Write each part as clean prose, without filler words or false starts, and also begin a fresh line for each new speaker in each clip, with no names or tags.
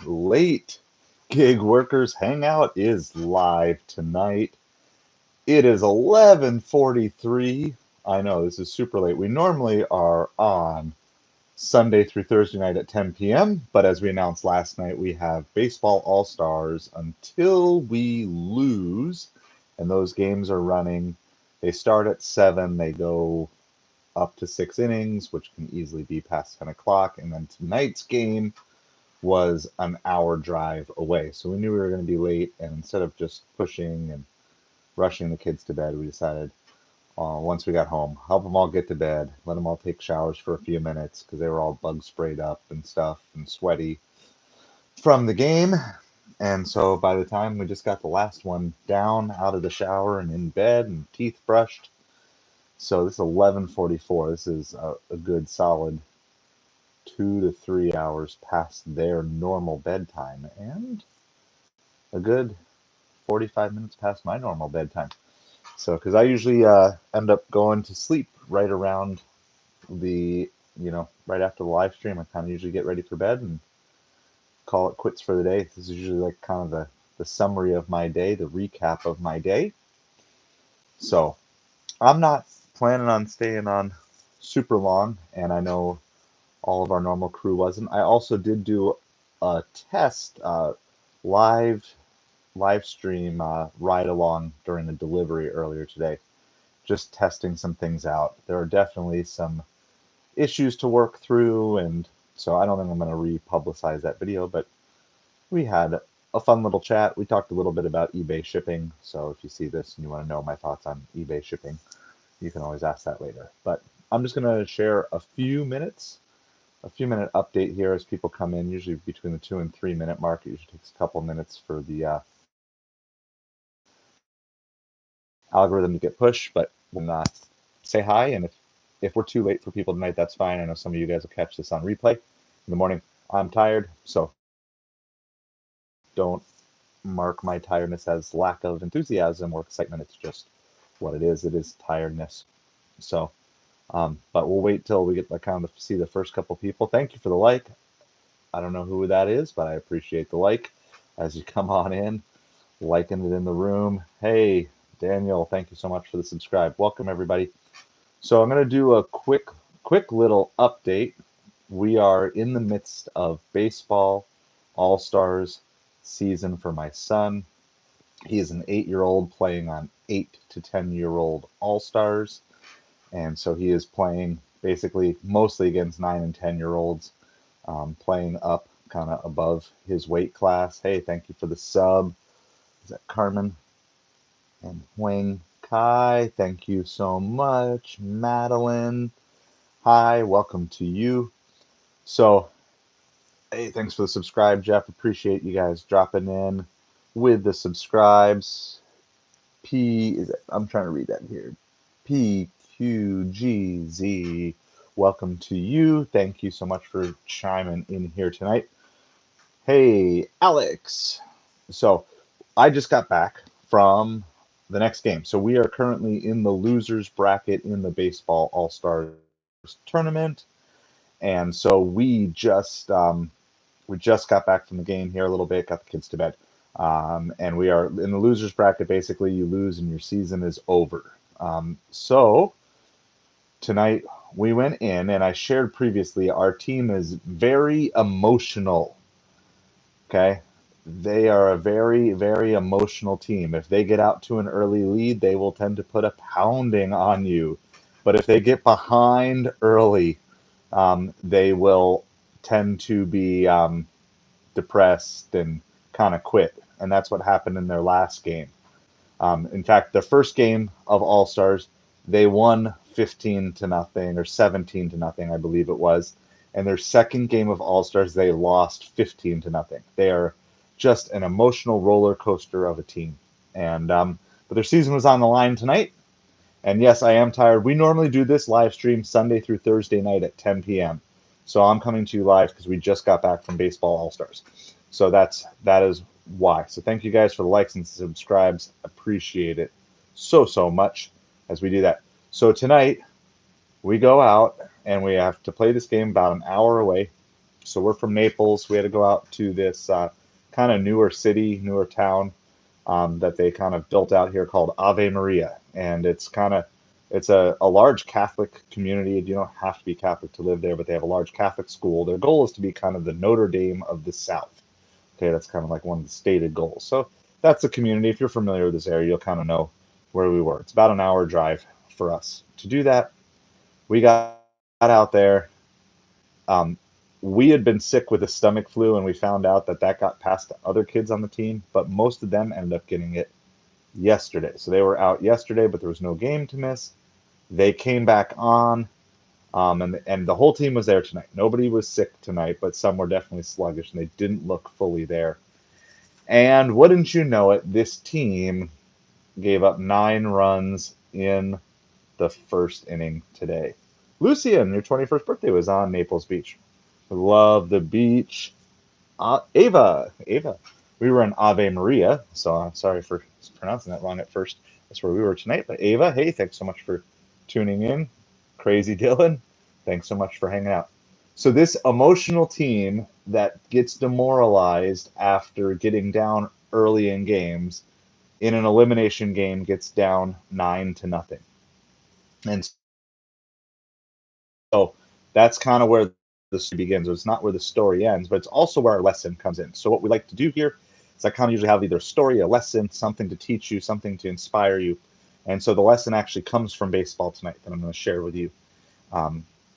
Late Gig Workers Hangout is live tonight. It is 11:43. I know this is super late. We normally are on Sunday through Thursday night at 10 p.m., but as we announced last night, we have Baseball All-Stars until we lose, and those games are running. They start at 7, they go up to 6 innings, which can easily be past 10 o'clock, and then tonight's game was an hour drive away. So we knew we were going to be late, and instead of just pushing and rushing the kids to bed, we decided once we got home, help them all get to bed, let them all take showers for a few minutes because they were all bug sprayed up and stuff and sweaty from the game. And so by the time we just got the last one down out of the shower and in bed and teeth brushed, so this is 11:44. This is a good solid 2 to 3 hours past their normal bedtime, and a good 45 minutes past my normal bedtime. So, because I usually end up going to sleep right around right after the live stream, I kind of usually get ready for bed and call it quits for the day. This is usually like kind of the summary of my day, the recap of my day. So, I'm not planning on staying on super long, and I know all of our normal crew wasn't. I also did do a test live live stream ride along during the delivery earlier today, just testing some things out. There are definitely some issues to work through, and so I don't think I'm going to republicize that video, but we had a fun little chat. We talked a little bit about eBay shipping, so if you see this and you want to know my thoughts on eBay shipping, you can always ask that later. But I'm just going to share a few minute update here as people come in, usually between the 2 and 3 minute mark. It usually takes a couple minutes for the algorithm to get pushed, but we'll say hi. And if we're too late for people tonight, that's fine. I know some of you guys will catch this on replay in the morning. I'm tired, so don't mark my tiredness as lack of enthusiasm or excitement. It's just what it is. It is tiredness. So, but we'll wait till we get to kind of see the first couple people. Thank you for the like. I don't know who that is, but I appreciate the like as you come on in, liking it in the room. Hey, Daniel, thank you so much for the subscribe. Welcome, everybody. So I'm going to do a quick little update. We are in the midst of baseball all-stars season for my son. He is an 8-year-old playing on 8 to 10-year-old all-stars, and so he is playing basically mostly against 9 and 10-year-olds, playing up kind of above his weight class. Hey, thank you for the sub. Is that Carmen? And Huang Kai, thank you so much. Madeline, hi, welcome to you. So, hey, thanks for the subscribe, Jeff. Appreciate you guys dropping in with the subscribes. I'm trying to read that here. PQGZ, welcome to you. Thank you so much for chiming in here tonight. Hey, Alex. So, I just got back from the next game. So we are currently in the losers bracket in the Baseball All Stars tournament, and so we just got back from the game here a little bit, got the kids to bed, and we are in the losers bracket. Basically, you lose and your season is over. So tonight we went in, and I shared previously, our team is very emotional. Okay, they are a very, very emotional team. If they get out to an early lead, they will tend to put a pounding on you. But if they get behind early, they will tend to be depressed and kind of quit. And that's what happened in their last game. In fact, the first game of All Stars, they won 15-0 or 17-0, I believe it was. And their second game of All Stars, they lost 15-0. They are just an emotional roller coaster of a team. And but their season was on the line tonight. And yes, I am tired. We normally do this live stream Sunday through Thursday night at 10 p.m. So I'm coming to you live because we just got back from Baseball All Stars. So that is why. So thank you guys for the likes and subscribes. Appreciate it so much as we do that. So tonight we go out and we have to play this game about an hour away. So we're from Naples. We had to go out to this kind of newer city, newer town that they kind of built out here called Ave Maria, and it's a large Catholic community. You don't have to be Catholic to live there, but they have a large Catholic school. Their goal is to be kind of the Notre Dame of the South. Okay, that's kind of like one of the stated goals. So that's the community. If you're familiar with this area, you'll kind of know where we were. It's about an hour drive for us to do that. We got out there. Um, we had been sick with a stomach flu, and we found out that that got passed to other kids on the team, but most of them ended up getting it yesterday. So they were out yesterday, but there was no game to miss. They came back on, and the whole team was there tonight. Nobody was sick tonight, but some were definitely sluggish, and they didn't look fully there. And wouldn't you know it, this team gave up 9 runs in the first inning today. Lucian, your 21st birthday was on Naples Beach. Love the beach. Ava. We were in Ave Maria, so I'm sorry for pronouncing that wrong at first. That's where we were tonight. But Ava, hey, thanks so much for tuning in. Crazy Dylan, thanks so much for hanging out. So this emotional team that gets demoralized after getting down early in games, in an elimination game, gets down 9-0. And so that's kind of where the story begins. It's not where the story ends, but it's also where our lesson comes in. So what we like to do here is I kind of usually have either a story, a lesson, something to teach you, something to inspire you. And so the lesson actually comes from baseball tonight that I'm going to share with you.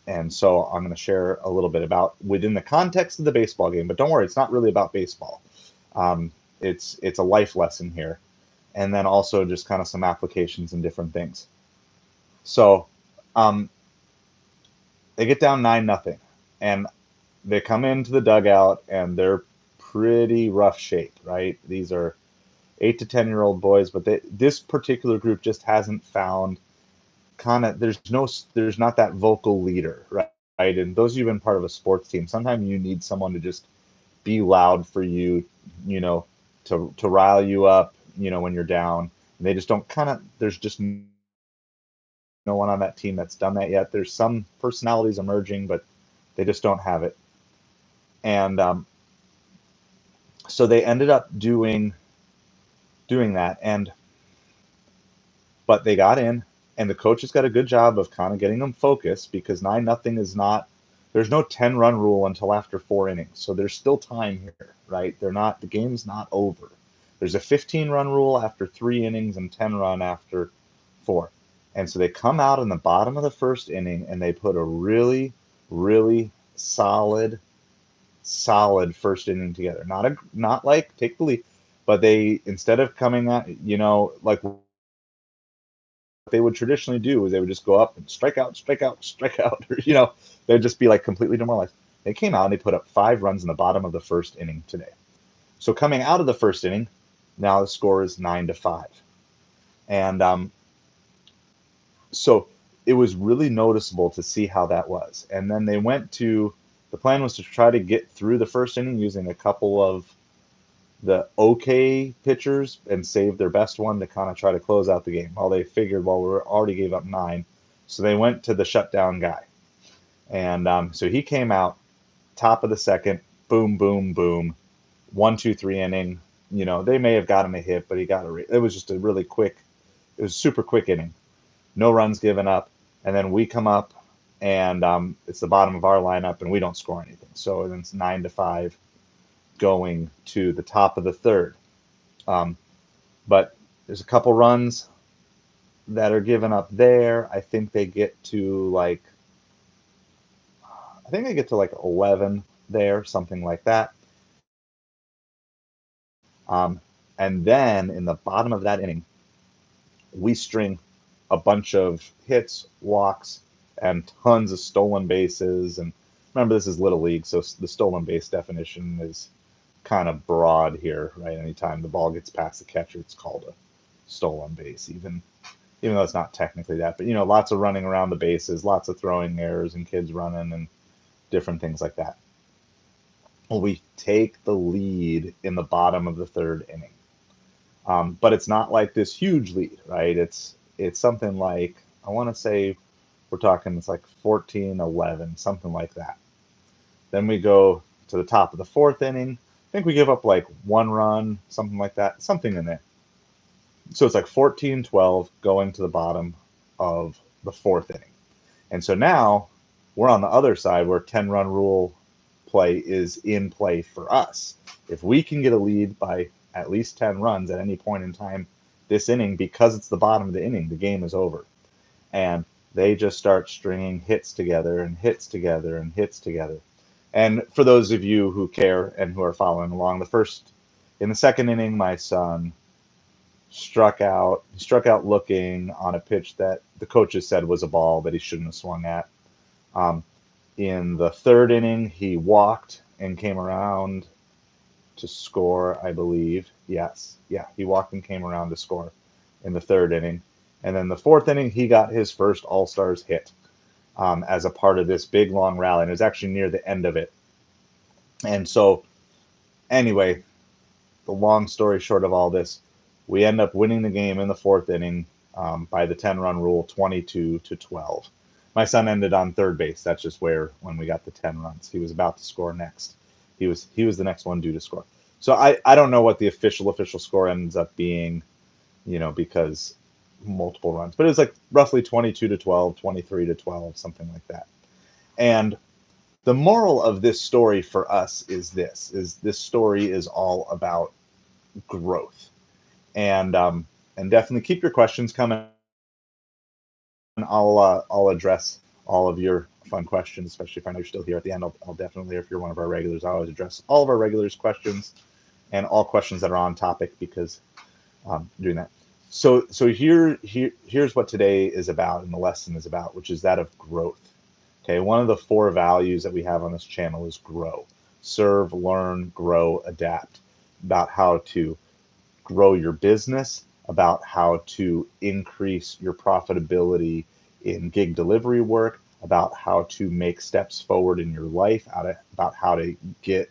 And so I'm going to share a little bit about within the context of the baseball game. But don't worry, it's not really about baseball. It's a life lesson here, and then also just kind of some applications and different things. So they get down 9-0, and they come into the dugout and they're pretty rough shape, right? These are 8 to 10-year-old boys, but this particular group just hasn't found kind of there's not that vocal leader, right? And those of you who've been part of a sports team, sometimes you need someone to just be loud for you, to rile you up, when you're down. And they just don't there's just no one on that team that's done that yet. There's some personalities emerging, but they just don't have it. And so they ended up doing that, but they got in, and the coach has got a good job of kind of getting them focused, because 9-0 is not, there's no 10-run rule until after 4 innings, so there's still time here, right? The game's not over. There's a 15-run rule after 3 innings and 10-run after 4. And so they come out in the bottom of the first inning and they put a really, really solid first inning together. Not like take the lead, but they, instead of coming out, like what they would traditionally do, is they would just go up and strike out, strike out, strike out, or they'd just be like completely demoralized. They came out and they put up 5 runs in the bottom of the first inning today. So coming out of the first inning, now the score is 9-5, and so it was really noticeable to see how that was. And then the plan was to try to get through the first inning using a couple of the okay pitchers and save their best one to kind of try to close out the game. Well, they figured, well, we already gave up 9. So they went to the shutdown guy. And so he came out, top of the second, boom, boom, boom, 1-2-3 inning. They may have gotten a hit, but it was just it was a super quick inning. No runs given up. And then we come up, and it's the bottom of our lineup, and we don't score anything. So then it's 9-5 going to the top of the third. But there's a couple runs that are given up there. I think they get to like 11 there, something like that. And then in the bottom of that inning, we string a bunch of hits, walks, and tons of stolen bases. And remember, this is Little League, so the stolen base definition is kind of broad here, right? Anytime the ball gets past the catcher, it's called a stolen base, even though it's not technically that. But lots of running around the bases, lots of throwing errors, and kids running and different things like that. Well, we take the lead in the bottom of the third inning, but it's not like this huge lead, right? It's something like, I want to say, it's like 14-11, something like that. Then we go to the top of the fourth inning. I think we give up like 1 run, something like that, something in there. So it's like 14-12 going to the bottom of the fourth inning. And so now we're on the other side where 10-run rule play is in play for us. If we can get a lead by at least 10 runs at any point in time this inning, because it's the bottom of the inning, the game is over. And they just start stringing hits together and hits together and hits together. And for those of you who care and who are following along, in the second inning, my son struck out looking on a pitch that the coaches said was a ball that he shouldn't have swung at. Um, in the third inning, he walked and came around to score, I believe. Yes, yeah, he walked and came around to score in the third inning. And then the fourth inning, he got his first All Stars hit as a part of this big long rally, and it was actually near the end of it. And so, anyway, the long story short of all this, we end up winning the game in the fourth inning by the 10-run rule, 22-12. My son ended on third base. That's just when we got the 10 runs, he was about to score next. He was the next one due to score. So I don't know what the official score ends up being, because multiple runs, but it was like roughly 22-12, 23-12, something like that. And the moral of this story for us is this story is all about growth. And definitely keep your questions coming. I'll address all of your fun questions, especially if I know you're still here at the end. I'll definitely, if you're one of our regulars, I always address all of our regulars' questions and all questions that are on topic, because doing that. So here's what today is about and the lesson is about, which is that of growth. Okay, one of the 4 values that we have on this channel is grow. Serve, learn, grow, adapt. About how to grow your business, about how to increase your profitability in gig delivery work, about how to make steps forward in your life, about how to get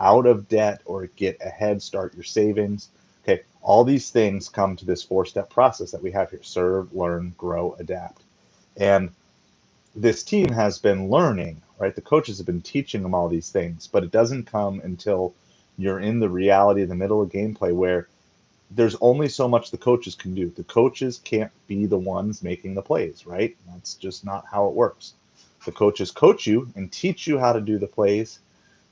out of debt or get ahead, start your savings. Okay, all these things come to this 4-step process that we have here: serve, learn, grow, adapt. And this team has been learning, right? The coaches have been teaching them all these things, but it doesn't come until you're in the reality of the middle of gameplay, where there's only so much the coaches can do. The coaches can't be the ones making the plays, right? That's just not how it works. The coaches coach you and teach you how to do the plays,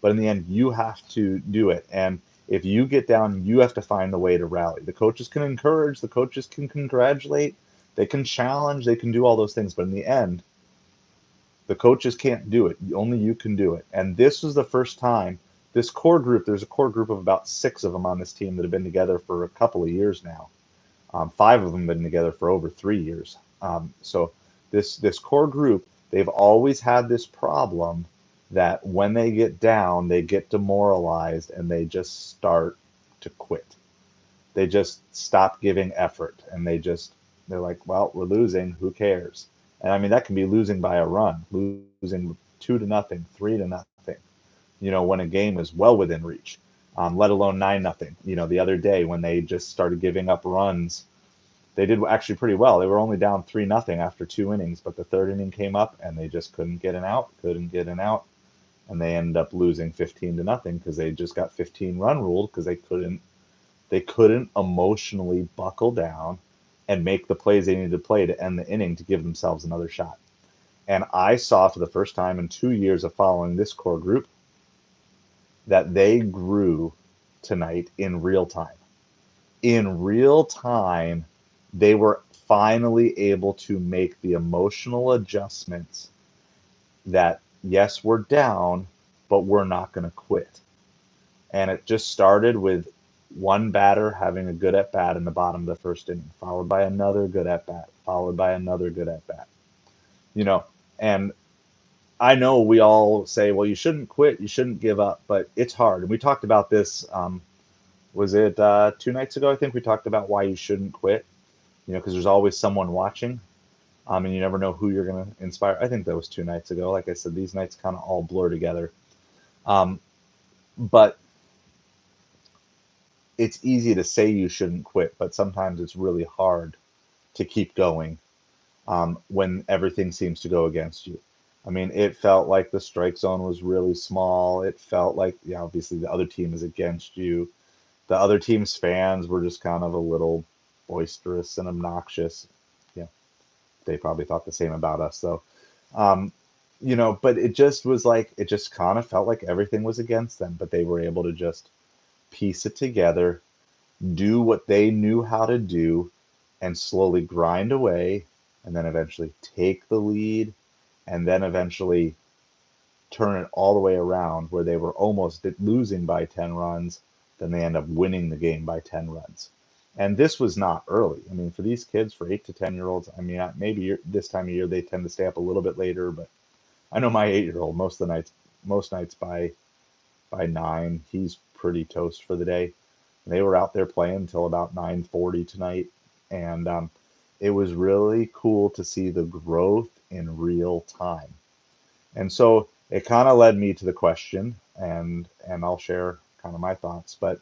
but in the end, you have to do it. And if you get down, you have to find the way to rally. The coaches can encourage, the coaches can congratulate, they can challenge, they can do all those things, but in the end, the coaches can't do it. Only you can do it. And this was the first time this core group, there's a core group of about 6 of them on this team that have been together for a couple of years now. 5 of them have been together for over 3 years. So this core group, they've always had this problem that when they get down, they get demoralized and they just start to quit. They just stop giving effort, and they're like, well, we're losing, who cares? And I mean, that can be losing by a run, losing 2-0, 3-0, when a game is well within reach, let alone 9-0. The other day when they just started giving up runs, they did actually pretty well. They were only down 3-0 after 2 innings, but the third inning came up and they just couldn't get an out, and they ended up losing 15-0 because they just got 15-run ruled because they couldn't emotionally buckle down and make the plays they needed to play to end the inning to give themselves another shot. And I saw for the first time in 2 years of following this core group that they grew tonight in real time. In real time, they were finally able to make the emotional adjustments that, yes, we're down, but we're not going to quit. And it just started with one batter having a good at bat in the bottom of the first inning, followed by another good at bat, followed by another good at bat. And I know we all say, well, you shouldn't quit, you shouldn't give up, but it's hard. And we talked about this, was it 2 nights ago? I think we talked about why you shouldn't quit, because there's always someone watching, and you never know who you're going to inspire. I think that was 2 nights ago. Like I said, these nights kind of all blur together. But it's easy to say you shouldn't quit, but sometimes it's really hard to keep going when everything seems to go against you. I mean, it felt like the strike zone was really small. It felt like, yeah, obviously the other team is against you. The other team's fans were just kind of a little boisterous and obnoxious. Yeah, they probably thought the same about us, though. Um, but it just was like, it just kind of felt like everything was against them, but they were able to just piece it together, do what they knew how to do, and slowly grind away, and then eventually take the lead, and then eventually turn it all the way around where they were almost losing by 10 runs, then they end up winning the game by 10 runs. And this was not early. I mean, for these kids, for 8 to 10 year olds, I mean, maybe this time of year they tend to stay up a little bit later, but I know my 8 year old most nights by 9, he's pretty toast for the day. They were out there playing until about 9:40 tonight, and it was really cool to see the growth in real time. And so it kind of led me to the question, and I'll share kind of my thoughts. But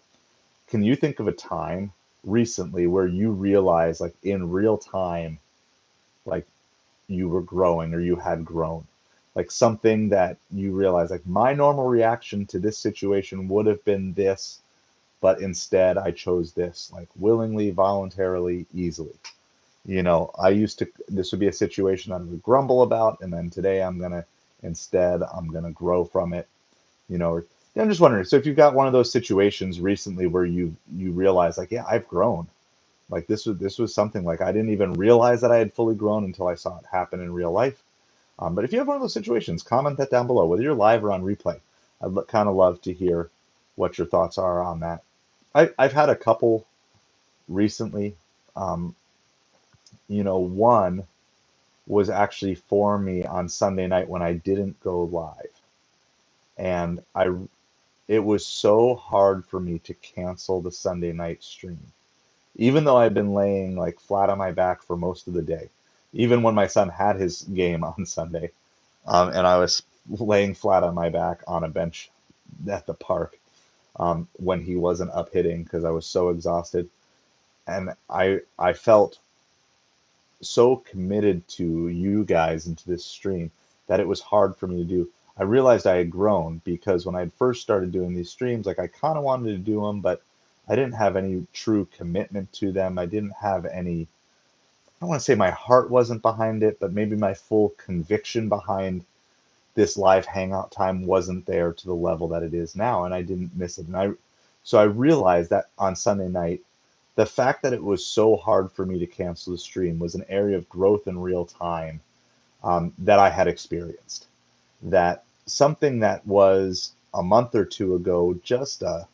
can you think of a time recently where you realized, like in real time, like you were growing or you had grown? Like something that you realize, like my normal reaction to this situation would have been this, but instead I chose this, like willingly, voluntarily, easily. This would be a situation I would grumble about, and then today I'm gonna grow from it. Yeah, I'm just wondering. So if you've got one of those situations recently where you realize, like, yeah, I've grown. Like this was something like I didn't even realize that I had fully grown until I saw it happen in real life. But if you have one of those situations, comment that down below, whether you're live or on replay. I'd kind of love to hear what your thoughts are on that. I've had a couple recently. Um, One was actually for me on Sunday night when I didn't go live. And it was so hard for me to cancel the Sunday night stream, even though I'd been laying like flat on my back for most of the day. Even when my son had his game on Sunday, and I was laying flat on my back on a bench at the park when he wasn't up hitting because I was so exhausted, and I felt so committed to you guys and to this stream that it was hard for me to do. I realized I had grown because when I first started doing these streams, like I kind of wanted to do them, but I didn't have any true commitment to them. I didn't have any, I don't want to say my heart wasn't behind it, but maybe my full conviction behind this live hangout time wasn't there to the level that it is now, and I didn't miss it. So I realized that on Sunday night, the fact that it was so hard for me to cancel the stream was an area of growth in real time that I had experienced. That something that was a month or two ago, just a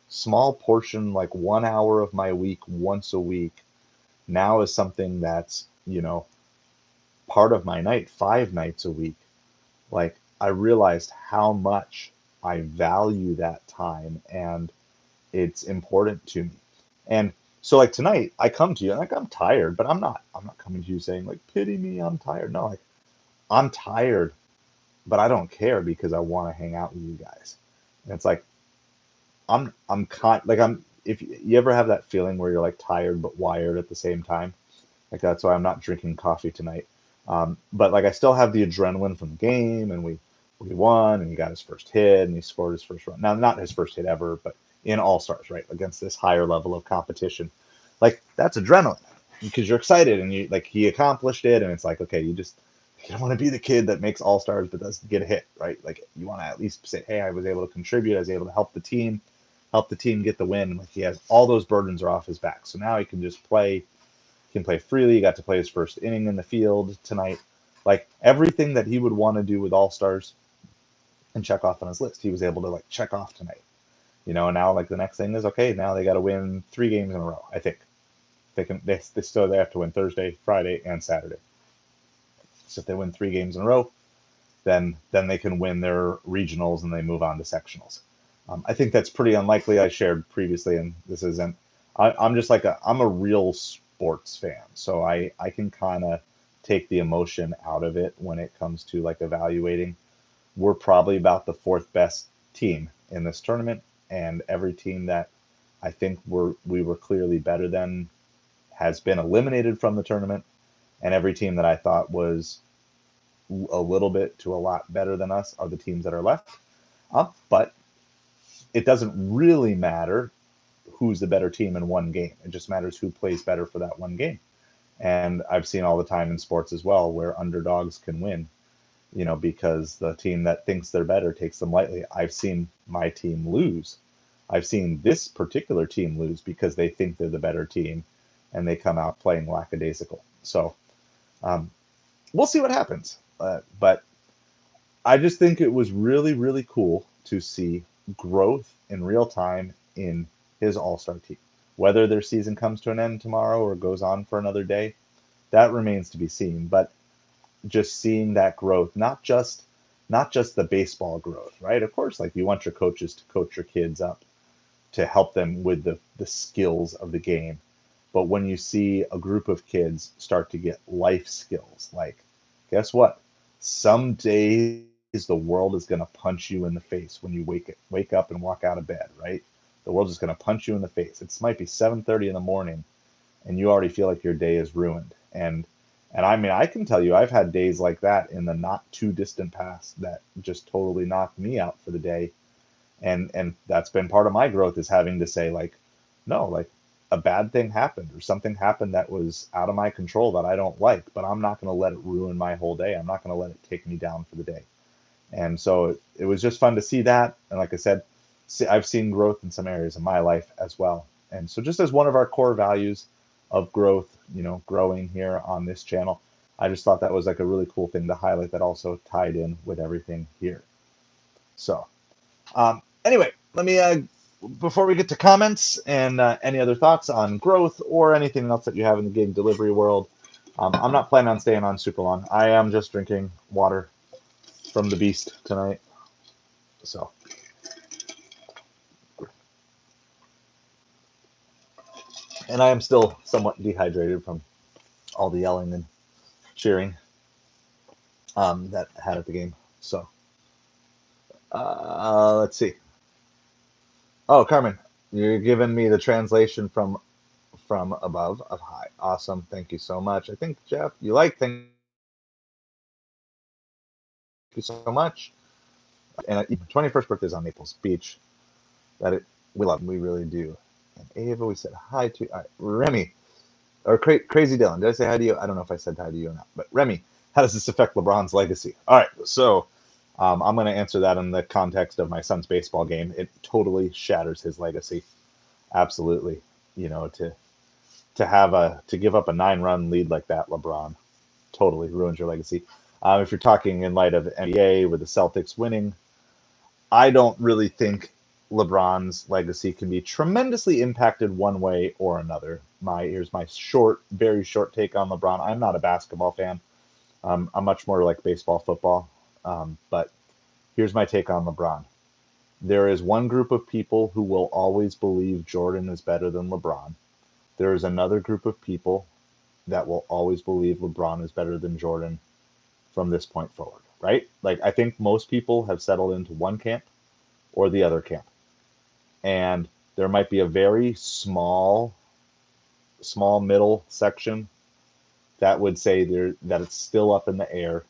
small portion, like 1 hour of my week once a week, now is something that's, part of my night, 5 nights a week. Like I realized how much I value that time and it's important to me. And so like tonight I come to you and like I'm tired, but I'm not coming to you saying like pity me, I'm tired. No, like I'm tired, but I don't care because I want to hang out with you guys. And it's like I'm kind like I'm if you ever have that feeling where you're like tired but wired at the same time, like that's why I'm not drinking coffee tonight. But like I still have the adrenaline from the game, and we won, and he got his first hit, and he scored his first run. Now, not his first hit ever, but in All Stars, right, against this higher level of competition. Like that's adrenaline because you're excited, and you like he accomplished it, and it's like okay, you don't want to be the kid that makes All Stars but doesn't get a hit, right? Like you want to at least say, hey, I was able to contribute, I was able to help the team get the win. Like he has all those burdens are off his back, so now he can just play can play freely. He got to play his first inning in the field tonight. Like everything that he would want to do with All Stars and check off on his list, he was able to like check off tonight. And now like the next thing is okay. Now they got to win 3 games in a row. I think they have to win Thursday, Friday, and Saturday. So if they win 3 games in a row, then they can win their regionals and they move on to sectionals. I think that's pretty unlikely. I shared previously, and this isn't. I'm just like I'm a real sports fan, so I can kind of take the emotion out of it when it comes to like evaluating. We're probably about the fourth best team in this tournament, and every team that I think we were clearly better than has been eliminated from the tournament, and every team that I thought was a little bit to a lot better than us are the teams that are left. But it doesn't really matter who's the better team in one game. It just matters who plays better for that one game. And I've seen all the time in sports as well where underdogs can win, because the team that thinks they're better takes them lightly. I've seen my team lose. I've seen this particular team lose because they think they're the better team and they come out playing lackadaisical. So um, we'll see what happens. But I just think it was really, really cool to see growth in real time in his all star team. Whether their season comes to an end tomorrow or goes on for another day, that remains to be seen. But just seeing that growth, not just the baseball growth, right? Of course, like you want your coaches to coach your kids up to help them with the skills of the game. But when you see a group of kids start to get life skills, like guess what? Some days the world is going to punch you in the face when you wake up and walk out of bed, right? The world is going to punch you in the face. It might be 7:30 in the morning and you already feel like your day is ruined. And I mean, I can tell you I've had days like that in the not too distant past that just totally knocked me out for the day. And that's been part of my growth is having to say like, no, like a bad thing happened or something happened that was out of my control that I don't like, but I'm not going to let it ruin my whole day. I'm not going to let it take me down for the day. And so it was just fun to see that. And like I said, I've seen growth in some areas of my life as well. And so just as one of our core values of growth, growing here on this channel, I just thought that was like a really cool thing to highlight that also tied in with everything here. So anyway, let me, before we get to comments and any other thoughts on growth or anything else that you have in the gig delivery world, I'm not planning on staying on super long. I am just drinking water from the beast tonight. So, and I am still somewhat dehydrated from all the yelling and cheering that I had at the game. So, let's see. Oh, Carmen, you're giving me the translation from above of high. Awesome. Thank you so much. I think Jeff, you like. Thank you so much. And 21st birthday is on Naples Beach. We love. We really do. And Ava, we said hi to Remy or Crazy Dylan. Did I say hi to you? I don't know if I said hi to you or not. But Remy, how does this affect LeBron's legacy? All right, so I'm going to answer that in the context of my son's baseball game. It totally shatters his legacy. Absolutely. To give up a 9-run lead like that, LeBron, totally ruins your legacy. If you're talking in light of NBA with the Celtics winning, I don't really think LeBron's legacy can be tremendously impacted one way or another. Here's my very short take on LeBron. I'm not a basketball fan. I'm much more like baseball, football. But here's my take on LeBron. There is one group of people who will always believe Jordan is better than LeBron. There is another group of people that will always believe LeBron is better than Jordan from this point forward, right? Like, I think most people have settled into one camp or the other camp. And there might be a very small middle section that would say that it's still up in the air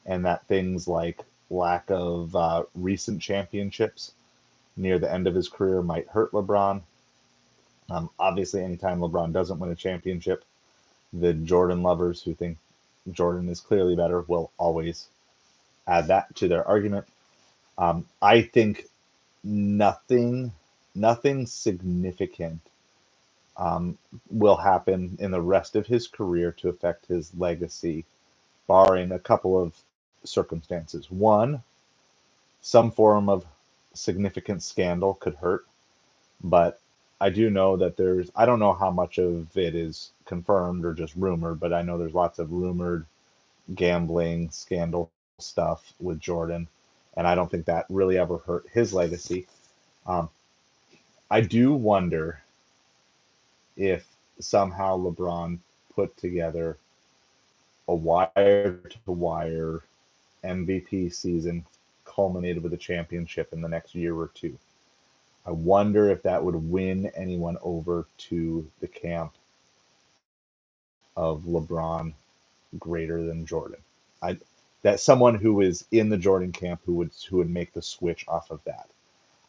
and that things like lack of recent championships near the end of his career might hurt LeBron. Obviously, anytime LeBron doesn't win a championship, the Jordan lovers who think Jordan is clearly better will always add that to their argument. I think nothing significant will happen in the rest of his career to affect his legacy, barring a couple of circumstances. One, some form of significant scandal could hurt, but I do know that I don't know how much of it is confirmed or just rumored, but I know there's lots of rumored gambling scandal stuff with Jordan, and I don't think that really ever hurt his legacy. Um, I do wonder if somehow LeBron put together a wire to wire MVP season culminated with a championship in the next year or two. I wonder if that would win anyone over to the camp of LeBron greater than Jordan. I that someone who is in the Jordan camp who would make the switch off of that.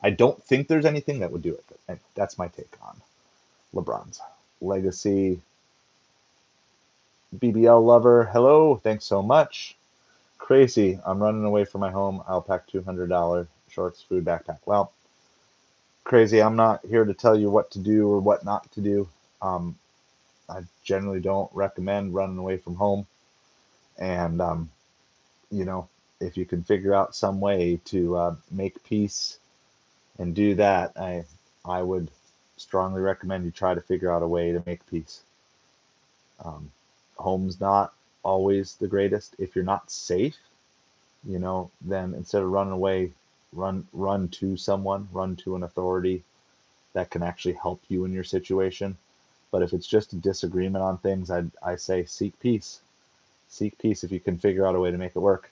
I don't think there's anything that would do it. But that's my take on LeBron's legacy. BBL lover, hello, thanks so much. Crazy, I'm running away from my home. I'll pack $200 shorts, food, backpack. Well, Crazy, I'm not here to tell you what to do or what not to do. I generally don't recommend running away from home. And, you know, if you can figure out some way to make peace and do that, I would strongly recommend you try to figure out a way to make peace. Um, Home's not always the greatest. If you're not safe, then instead of running away, run to someone, run to an authority that can actually help you in your situation. But if it's just a disagreement on things, I say seek peace. Seek peace if you can figure out a way to make it work.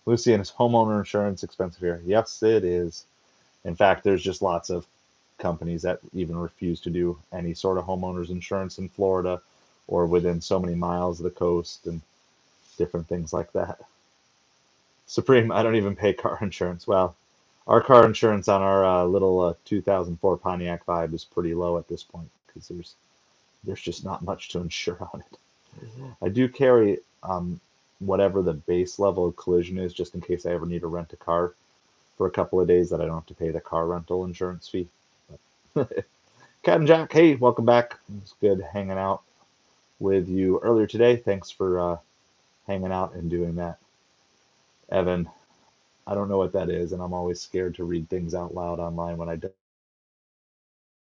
Lucian, is homeowner insurance expensive here? Yes, it is. In fact, there's just lots of companies that even refuse to do any sort of homeowners insurance in Florida or within so many miles of the coast and different things like that. Supreme, I don't even pay car insurance. Well, our car insurance on our little 2004 Pontiac Vibe is pretty low at this point because there's just not much to insure on it. I do carry whatever the base level of collision is, just in case I ever need to rent a car for a couple of days that I don't have to pay the car rental insurance fee. Cat and Jack, hey, welcome back. It's good hanging out with you earlier today. Thanks for hanging out and doing that. Evan, I don't know what that is, and I'm always scared to read things out loud online when I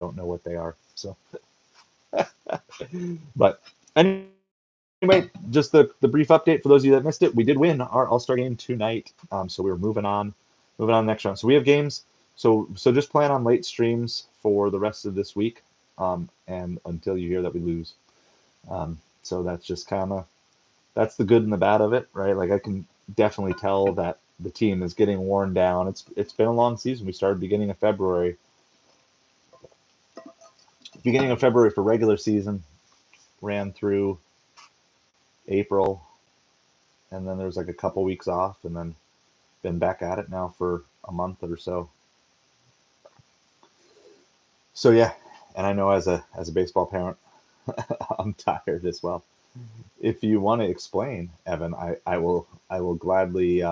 don't know what they are. So, but anyway, just the brief update for those of you that missed it. We did win our All-Star game tonight, so we're moving on to the next round. So we have games. So just plan on late streams for the rest of this week, and until you hear that we lose. So that's just that's the good and the bad of it, right? Like I can definitely tell that the team is getting worn down. It's been a long season. We started beginning of February. Beginning of February for regular season, ran through April, and then there was like a couple weeks off, and then been back at it now for a month or so. So yeah, and I know as a baseball parent, I'm tired as well. If you want to explain, Evan, I will gladly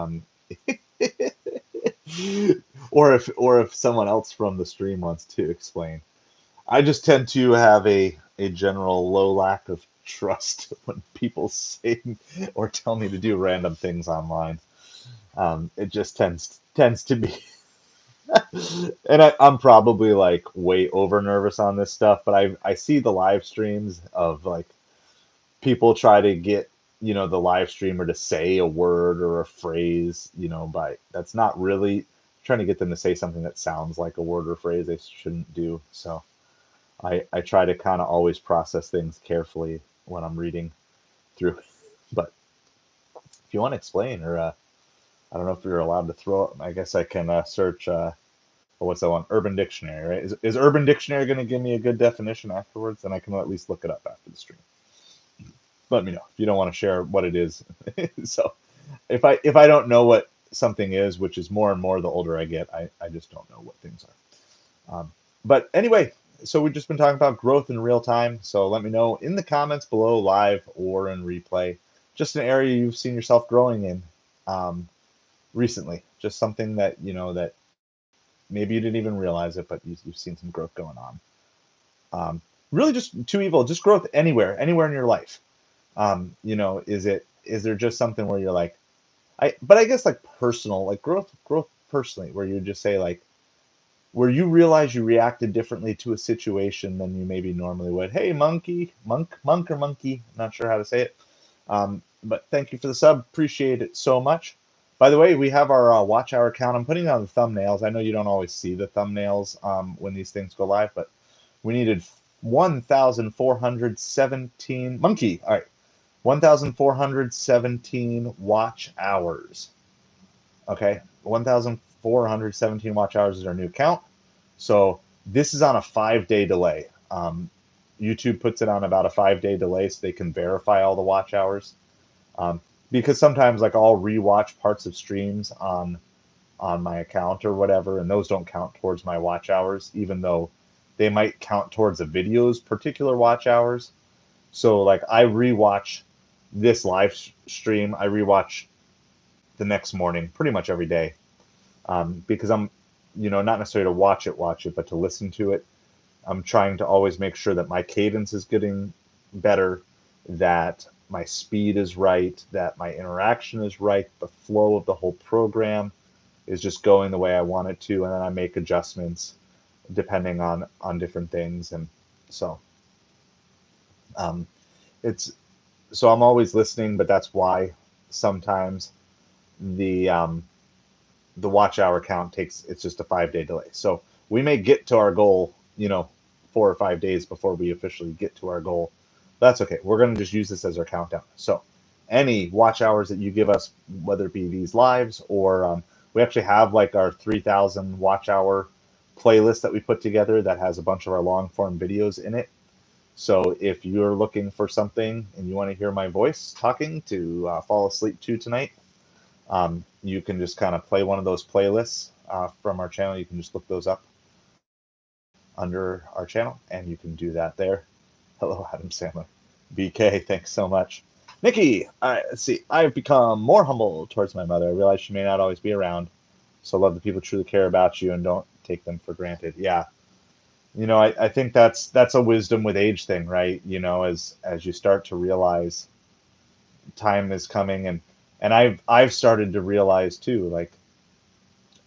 or if someone else from the stream wants to explain. I just tend to have a general low lack of trust when people say or tell me to do random things online. It just tends to be, and I'm probably like way over nervous on this stuff, but I see the live streams of like people try to get the live streamer to say a word or a phrase, by that's not really trying to get them to say something that sounds like a word or phrase they shouldn't do. So I try to kind of always process things carefully when I'm reading through. But if you want to explain, or I don't know if you're allowed to throw it, I guess I can search. What's that one? Urban Dictionary, right? Is Urban Dictionary going to give me a good definition afterwards? And I can at least look it up after the stream. Let me know if you don't want to share what it is. So if I don't know what something is, which is more and more the older I get, I just don't know what things are. But anyway, so we've just been talking about growth in real time. So let me know in the comments below, live or in replay, just an area you've seen yourself growing in recently. Just something that that maybe you didn't even realize it, but you've seen some growth going on. Really, just too evil, just growth anywhere in your life. Is there just something where you're like, but I guess like personal, like growth personally, where you just say like, where you realize you reacted differently to a situation than you maybe normally would. Hey, monk or monkey, not sure how to say it. But thank you for the sub. Appreciate it so much. By the way, we have our watch hour count. I'm putting on the thumbnails. I know you don't always see the thumbnails when these things go live, but we needed 1,417 monkey. All right. 1,417 watch hours. Okay, 1,417 watch hours is our new count. So this is on a 5-day delay. YouTube puts it on about a 5-day delay so they can verify all the watch hours. because sometimes like I'll rewatch parts of streams on my account or whatever, and those don't count towards my watch hours, even though they might count towards a video's particular watch hours. So like I rewatch this live stream, I rewatch the next morning pretty much every day, because I'm, not necessarily to watch it, but to listen to it. I'm trying to always make sure that my cadence is getting better, that my speed is right, that my interaction is right, the flow of the whole program is just going the way I want it to, and then I make adjustments depending on different things. And so um, it's so I'm always listening, but that's why sometimes the um, the watch hour count takes, it's just a 5 day delay. So we may get to our goal, 4 or 5 days before we officially get to our goal. That's okay. We're going to just use this as our countdown. So any watch hours that you give us, whether it be these lives or we actually have like our 3,000 watch hour playlist that we put together that has a bunch of our long form videos in it. So if you're looking for something and you want to hear my voice talking to fall asleep to tonight, you can just kind of play one of those playlists from our channel. You can just look those up under our channel, and you can do that there. Hello, Adam Sandler. BK, thanks so much. Nikki, let's see. I've become more humble towards my mother. I realize she may not always be around, so love the people who truly care about you and don't take them for granted. Yeah, I think that's a wisdom with age thing, right? As you start to realize time is coming, and I've started to realize too, like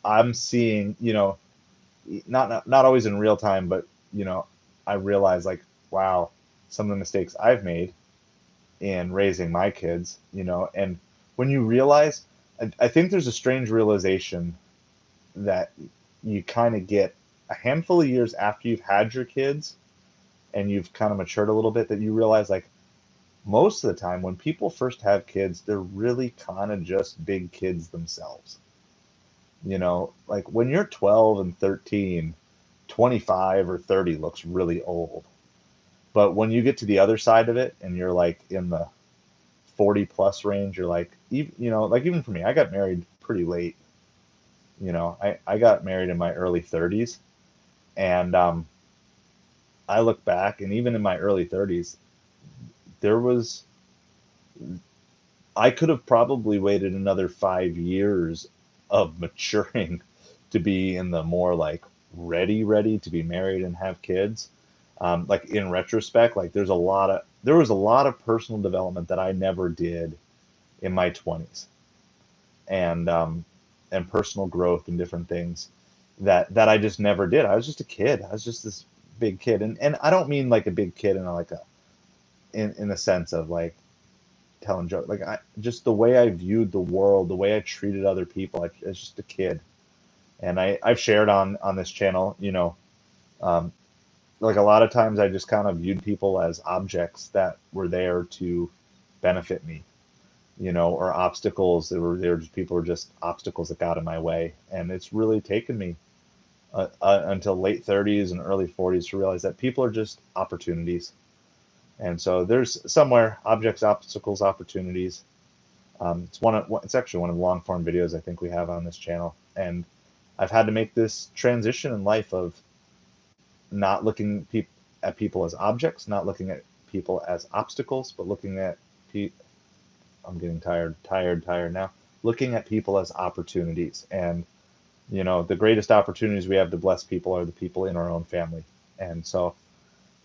I'm seeing, not always in real time, but you know, I realize like, wow, some of the mistakes I've made in raising my kids, and when you realize, I think there's a strange realization that you kind of get a handful of years after you've had your kids and you've kind of matured a little bit, that you realize like most of the time when people first have kids, they're really kind of just big kids themselves. Like when you're 12 and 13, 25 or 30 looks really old. But when you get to the other side of it and you're like in the 40 plus range, you're like, like even for me, I got married pretty late. I got married in my early 30s. And I look back, and even in my early 30s, there was, I could have probably waited another 5 years of maturing to be in the more like ready to be married and have kids. Like in retrospect, like there was a lot of personal development that I never did in my 20s, and personal growth and different things that I just never did. I was just a kid. I was just this big kid, and I don't mean like a big kid in like a in the sense of like telling jokes. Like I just the way I viewed the world, the way I treated other people. As just a kid, and I've shared on this channel, um, like a lot of times I just kind of viewed people as objects that were there to benefit me, or obstacles. They were just people were just obstacles that got in my way, and it's really taken me until late 30s and early 40s to realize that people are just opportunities. And so there's somewhere objects, obstacles, opportunities. It's actually one of the long form videos I think we have on this channel, and I've had to make this transition in life of not looking at people as objects, not looking at people as obstacles, but looking at I'm getting tired now. Looking at people as opportunities, and the greatest opportunities we have to bless people are the people in our own family. And so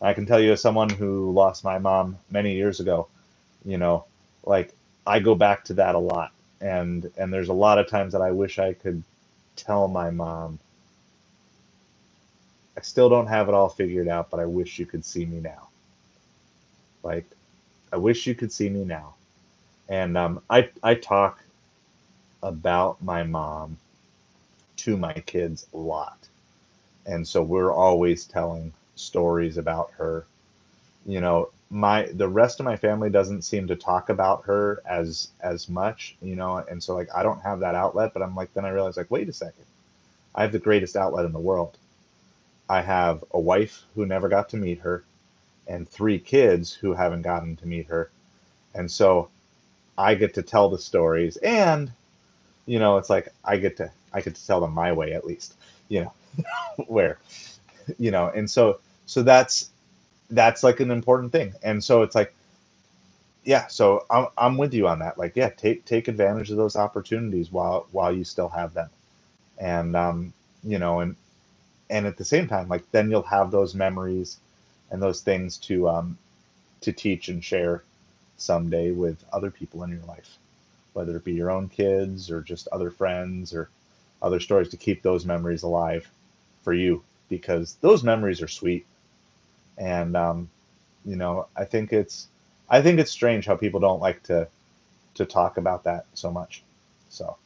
I can tell you, as someone who lost my mom many years ago, you know, like I go back to that a lot, and there's a lot of times that I wish I could tell my mom, I still don't have it all figured out, but I wish you could see me now. Like, I wish you could see me now. And I talk about my mom to my kids a lot, and so we're always telling stories about her. My the rest of my family doesn't seem to talk about her as much, and so like I don't have that outlet, but I'm like, then I realize like, wait a second, I have the greatest outlet in the world. I have a wife who never got to meet her and 3 kids who haven't gotten to meet her. And so I get to tell the stories, and it's like I get to tell them my way at least, you know, where, and so that's like an important thing. And so it's like, yeah, so I'm with you on that. Like, yeah, take advantage of those opportunities while you still have them. And you know, and at the same time, like then you'll have those memories and those things to teach and share someday with other people in your life, whether it be your own kids or just other friends or other stories, to keep those memories alive for you, because those memories are sweet. And I think it's strange how people don't like to talk about that so much. So,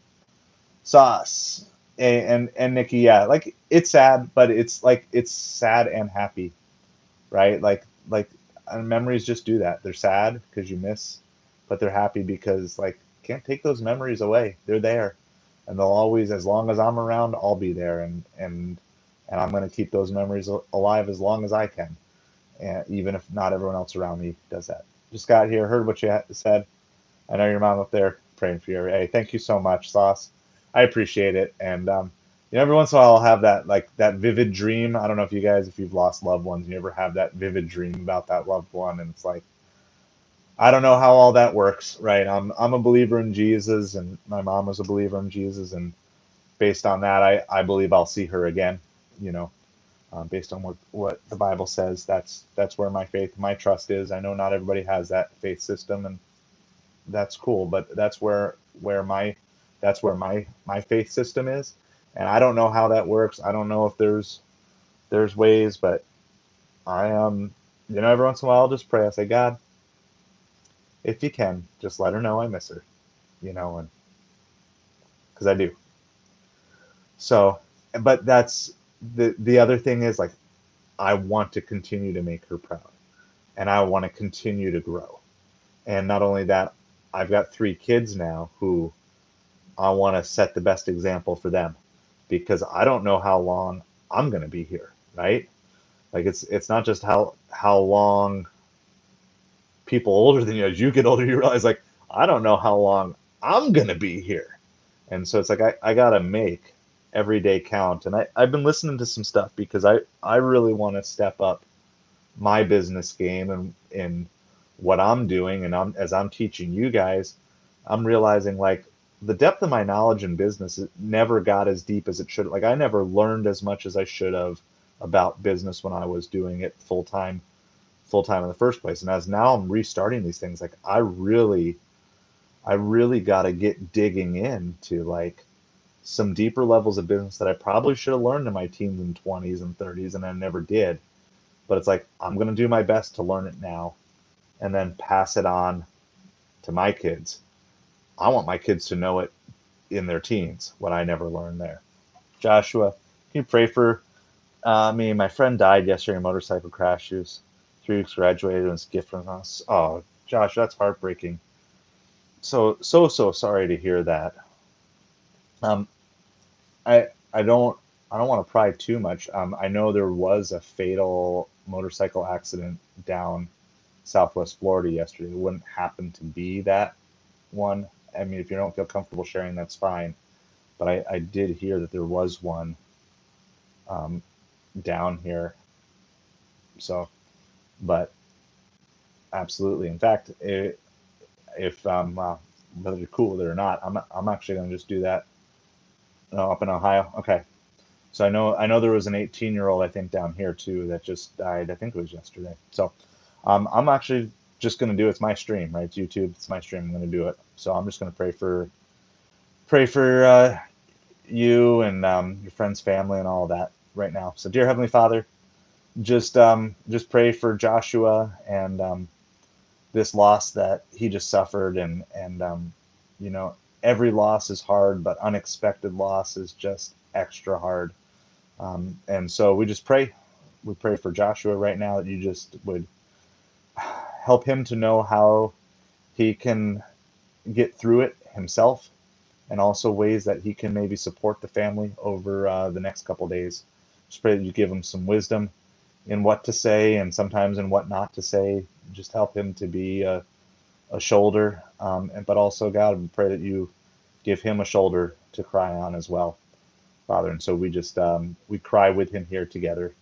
Sauce and Nikki, yeah, like it's sad, but it's like it's sad and happy, right? Like and memories just do that. They're sad because you miss, but they're happy because like can't take those memories away. They're there, and they'll always, as long as I'm around, I'll be there, and I'm going to keep those memories alive as long as I can, and even if not everyone else around me does that. Just got here, heard what you said. I know your mom up there praying for you. Hey, thank you so much, Sauce. I appreciate it. And every once in a while I'll have that like that vivid dream. I don't know if you guys, if you've lost loved ones, you ever have that vivid dream about that loved one, and it's like I don't know how all that works, right? I'm a believer in Jesus, and my mom was a believer in Jesus, and based on that, I believe I'll see her again. You know, based on what the Bible says, that's where my faith, my trust is. I know not everybody has that faith system, and that's cool, but that's where my faith system is. And I don't know how that works. I don't know if there's ways, but I every once in a while I'll just pray. I say, God, if you can, just let her know I miss her, and because I do. So, but that's the other thing is like I want to continue to make her proud, and I want to continue to grow. And not only that, I've got 3 kids now who I want to set the best example for them, because I don't know how long I'm going to be here, right? Like it's not just how long people older than you, as you get older, you realize like I don't know how long I'm going to be here. And so it's like I got to make every day count. And I've been listening to some stuff because I really want to step up my business game and what I'm doing, and as I'm teaching you guys, I'm realizing like the depth of my knowledge in business, it never got as deep as it should. Like I never learned as much as I should have about business when I was doing it full time in the first place. And as now I'm restarting these things, like I really got to get digging into like some deeper levels of business that I probably should have learned in my teens and 20s and 30s, and I never did. But it's like I'm going to do my best to learn it now and then pass it on to my kids. I want my kids to know it in their teens, what I never learned there. Joshua, can you pray for me? My friend died yesterday in a motorcycle crash. She was 3 weeks graduated and was a gift from us. Oh, Josh, that's heartbreaking. So sorry to hear that. Um, I don't want to pry too much. I know there was a fatal motorcycle accident down Southwest Florida yesterday. It wouldn't happen to be that one. I mean, if you don't feel comfortable sharing, that's fine. But I did hear that there was one um, down here. So, but absolutely. In fact, if whether you're cool with it or not, I'm actually going to just do that up in Ohio. Okay. So I know there was an 18-year-old I think down here too that just died. I think it was yesterday. So I'm actually just going to do it. It's my stream, right? It's YouTube. It's my stream. I'm going to do it. So I'm just going to pray for you and your friend's family and all of that right now. So dear Heavenly Father, just pray for Joshua and this loss that he just suffered, and you know every loss is hard, but unexpected loss is just extra hard. And so we pray for Joshua right now that you just would help him to know how he can get through it himself, and also ways that he can maybe support the family over the next couple days. Just pray that you give him some wisdom in what to say and sometimes in what not to say. Just help him to be a a shoulder, but also, God, we pray that you give him a shoulder to cry on as well, Father. And so we just we cry with him here together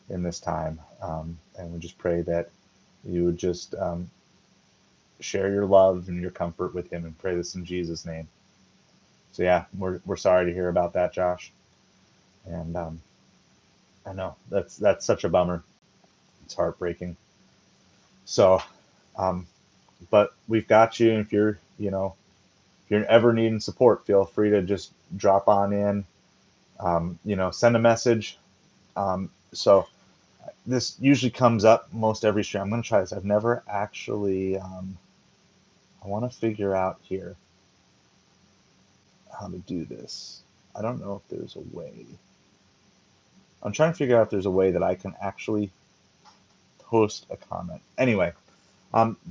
in this time, and we just pray that you would just share your love and your comfort with him, and pray this in Jesus' name. So yeah, we're sorry to hear about that, Josh, and I know that's such a bummer. It's heartbreaking. So, um, but we've got you. If you're, if you're ever needing support, feel free to just drop on in. Send a message. So this usually comes up most every stream. I'm going to try this. I've never actually. I want to figure out here how to do this. I don't know if there's a way. I'm trying to figure out if there's a way that I can actually post a comment. Anyway,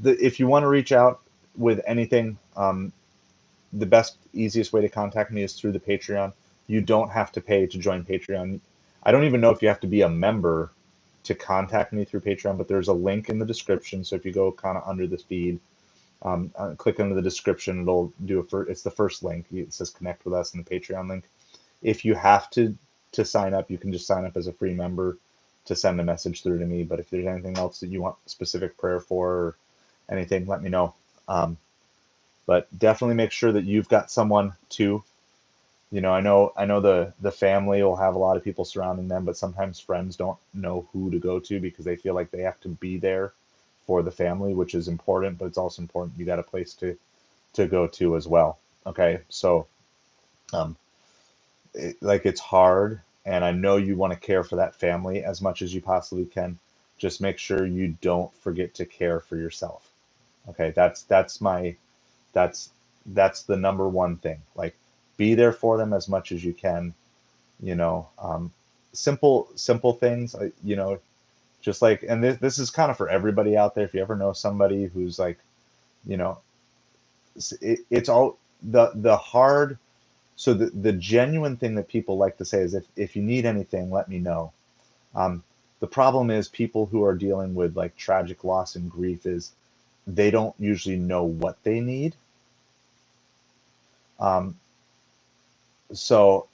if you want to reach out with anything, the best, easiest way to contact me is through the Patreon. You don't have to pay to join Patreon. I don't even know if you have to be a member to contact me through Patreon, but there's a link in the description. So if you go kind of under this feed, click into the description, it'll do it's the first link. It says connect with us in the Patreon link. If you have to sign up, you can just sign up as a free member to send a message through to me. But if there's anything else that you want specific prayer for or anything, let me know. But definitely make sure that you've got someone too. I know the family will have a lot of people surrounding them, but sometimes friends don't know who to go to because they feel like they have to be there for the family, which is important, but it's also important you got a place to go to as well. Okay, so um, it's hard, and I know you want to care for that family as much as you possibly can. Just make sure you don't forget to care for yourself. Okay, that's that's the number one thing. Like, be there for them as much as you can. You know, simple things. Just like, and this is kind of for everybody out there. If you ever know somebody who's like, you know, it's all the hard. So the genuine thing that people like to say is, if you need anything, let me know. Um, the problem is people who are dealing with like tragic loss and grief is they don't usually know what they need. Um, so